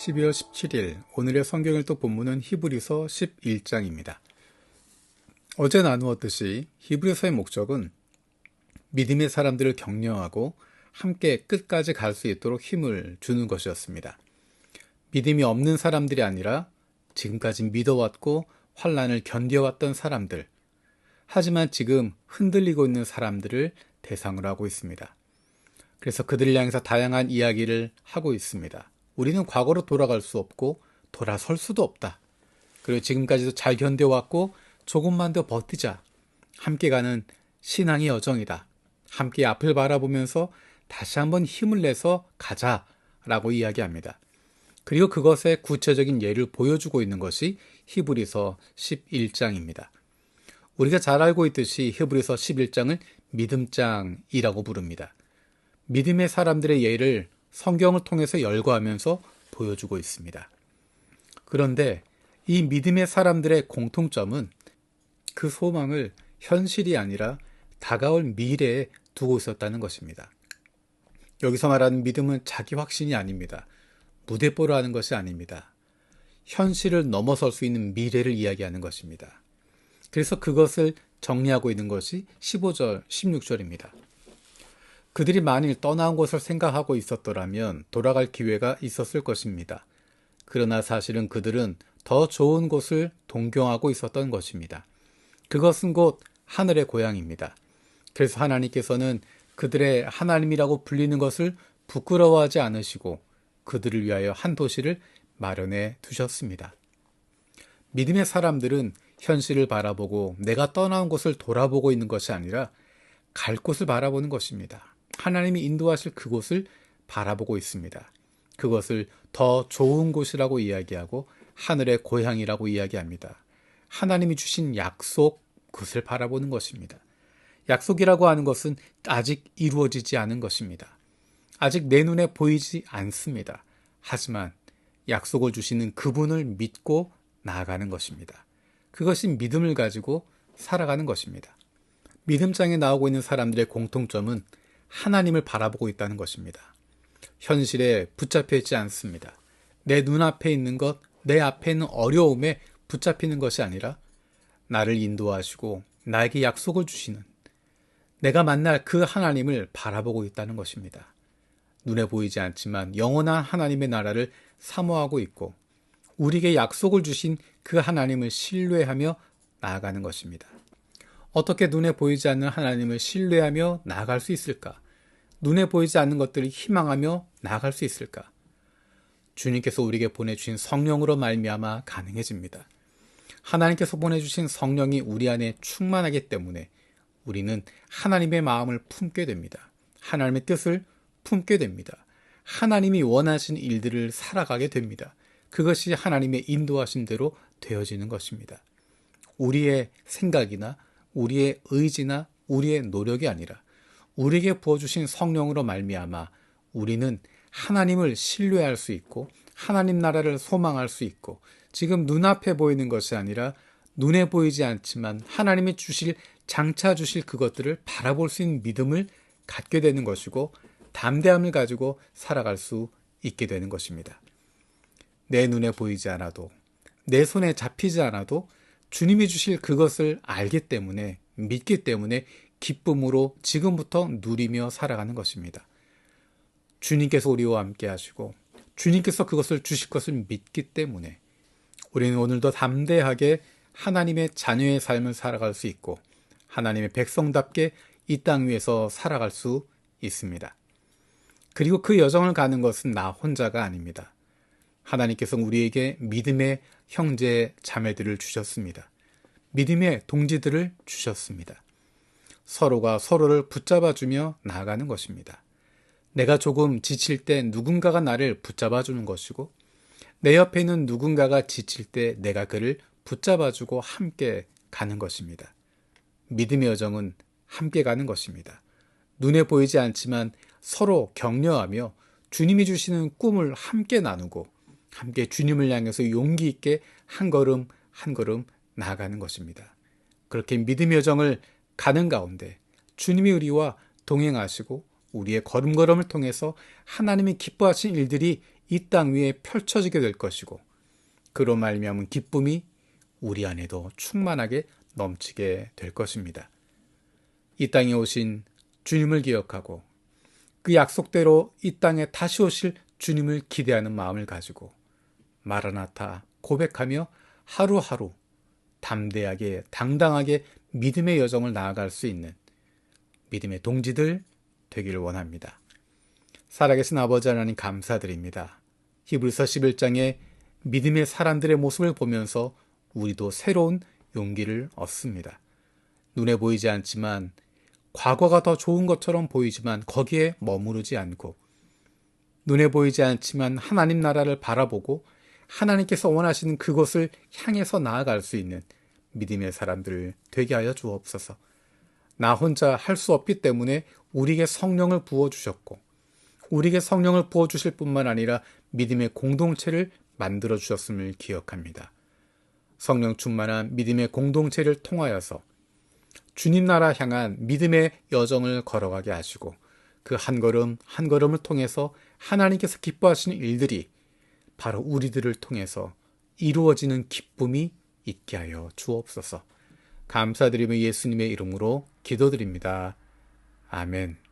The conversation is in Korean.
12월 17일 오늘의 성경일독 본문은 히브리서 11장입니다. 어제 나누었듯이 히브리서의 목적은 믿음의 사람들을 격려하고 함께 끝까지 갈 수 있도록 힘을 주는 것이었습니다. 믿음이 없는 사람들이 아니라 지금까지 믿어왔고 환난을 견뎌왔던 사람들, 하지만 지금 흔들리고 있는 사람들을 대상으로 하고 있습니다. 그래서 그들을 향해서 다양한 이야기를 하고 있습니다. 우리는 과거로 돌아갈 수 없고 돌아설 수도 없다. 그리고 지금까지도 잘 견뎌왔고 조금만 더 버티자. 함께 가는 신앙의 여정이다. 함께 앞을 바라보면서 다시 한번 힘을 내서 가자라고 이야기합니다. 그리고 그것의 구체적인 예를 보여주고 있는 것이 히브리서 11장입니다. 우리가 잘 알고 있듯이 히브리서 11장을 믿음장이라고 부릅니다. 믿음의 사람들의 예를 성경을 통해서 열거하면서 보여주고 있습니다. 그런데 이 믿음의 사람들의 공통점은 그 소망을 현실이 아니라 다가올 미래에 두고 있었다는 것입니다. 여기서 말하는 믿음은 자기 확신이 아닙니다. 무대뽀를 하는 것이 아닙니다. 현실을 넘어설 수 있는 미래를 이야기하는 것입니다. 그래서 그것을 정리하고 있는 것이 15절, 16절입니다. 그들이 만일 떠나온 것을 생각하고 있었더라면 돌아갈 기회가 있었을 것입니다. 그러나 사실은 그들은 더 좋은 곳을 동경하고 있었던 것입니다. 그것은 곧 하늘의 고향입니다. 그래서 하나님께서는 그들의 하나님이라고 불리는 것을 부끄러워하지 않으시고 그들을 위하여 한 도시를 마련해 두셨습니다. 믿음의 사람들은 현실을 바라보고 내가 떠나온 곳을 돌아보고 있는 것이 아니라 갈 곳을 바라보는 것입니다. 하나님이 인도하실 그곳을 바라보고 있습니다. 그것을 더 좋은 곳이라고 이야기하고 하늘의 고향이라고 이야기합니다. 하나님이 주신 약속, 그것을 바라보는 것입니다. 약속이라고 하는 것은 아직 이루어지지 않은 것입니다. 아직 내 눈에 보이지 않습니다. 하지만 약속을 주시는 그분을 믿고 나아가는 것입니다. 그것이 믿음을 가지고 살아가는 것입니다. 믿음장에 나오고 있는 사람들의 공통점은 하나님을 바라보고 있다는 것입니다. 현실에 붙잡혀 있지 않습니다. 내 눈앞에 있는 것, 내 앞에 있는 어려움에 붙잡히는 것이 아니라 나를 인도하시고 나에게 약속을 주시는 내가 만날 그 하나님을 바라보고 있다는 것입니다. 눈에 보이지 않지만 영원한 하나님의 나라를 사모하고 있고 우리에게 약속을 주신 그 하나님을 신뢰하며 나아가는 것입니다. 어떻게 눈에 보이지 않는 하나님을 신뢰하며 나아갈 수 있을까? 눈에 보이지 않는 것들을 희망하며 나아갈 수 있을까? 주님께서 우리에게 보내주신 성령으로 말미암아 가능해집니다. 하나님께서 보내주신 성령이 우리 안에 충만하기 때문에 우리는 하나님의 마음을 품게 됩니다. 하나님의 뜻을 품게 됩니다. 하나님이 원하신 일들을 살아가게 됩니다. 그것이 하나님의 인도하신 대로 되어지는 것입니다. 우리의 생각이나 우리의 의지나 우리의 노력이 아니라 우리에게 부어주신 성령으로 말미암아 우리는 하나님을 신뢰할 수 있고 하나님 나라를 소망할 수 있고 지금 눈앞에 보이는 것이 아니라 눈에 보이지 않지만 하나님이 장차 주실 그것들을 바라볼 수 있는 믿음을 갖게 되는 것이고 담대함을 가지고 살아갈 수 있게 되는 것입니다. 내 눈에 보이지 않아도 내 손에 잡히지 않아도 주님이 주실 그것을 알기 때문에 믿기 때문에 기쁨으로 지금부터 누리며 살아가는 것입니다. 주님께서 우리와 함께 하시고 주님께서 그것을 주실 것을 믿기 때문에 우리는 오늘도 담대하게 하나님의 자녀의 삶을 살아갈 수 있고 하나님의 백성답게 이 땅 위에서 살아갈 수 있습니다. 그리고 그 여정을 가는 것은 나 혼자가 아닙니다. 하나님께서 우리에게 믿음의 형제 자매들을 주셨습니다. 믿음의 동지들을 주셨습니다. 서로가 서로를 붙잡아주며 나아가는 것입니다. 내가 조금 지칠 때 누군가가 나를 붙잡아주는 것이고 내 옆에 있는 누군가가 지칠 때 내가 그를 붙잡아주고 함께 가는 것입니다. 믿음의 여정은 함께 가는 것입니다. 눈에 보이지 않지만 서로 격려하며 주님이 주시는 꿈을 함께 나누고 함께 주님을 향해서 용기 있게 한 걸음 한 걸음 나아가는 것입니다. 그렇게 믿음의 여정을 가는 가운데 주님이 우리와 동행하시고 우리의 걸음걸음을 통해서 하나님이 기뻐하신 일들이 이 땅 위에 펼쳐지게 될 것이고 그로 말미암은 기쁨이 우리 안에도 충만하게 넘치게 될 것입니다. 이 땅에 오신 주님을 기억하고 그 약속대로 이 땅에 다시 오실 주님을 기대하는 마음을 가지고 마라나타 고백하며 하루하루 담대하게 당당하게 믿음의 여정을 나아갈 수 있는 믿음의 동지들 되기를 원합니다. 살아계신 아버지 하나님 감사드립니다. 히브리서 11장의 믿음의 사람들의 모습을 보면서 우리도 새로운 용기를 얻습니다. 눈에 보이지 않지만 과거가 더 좋은 것처럼 보이지만 거기에 머무르지 않고 눈에 보이지 않지만 하나님 나라를 바라보고 하나님께서 원하시는 그곳을 향해서 나아갈 수 있는 믿음의 사람들 되게 하여 주옵소서. 나 혼자 할 수 없기 때문에 우리에게 성령을 부어주셨고 우리에게 성령을 부어주실 뿐만 아니라 믿음의 공동체를 만들어 주셨음을 기억합니다. 성령 충만한 믿음의 공동체를 통하여서 주님 나라 향한 믿음의 여정을 걸어가게 하시고 그 한 걸음 한 걸음을 통해서 하나님께서 기뻐하시는 일들이 바로 우리들을 통해서 이루어지는 기쁨이 있게 하여 주옵소서. 감사드리며 예수님의 이름으로 기도드립니다. 아멘.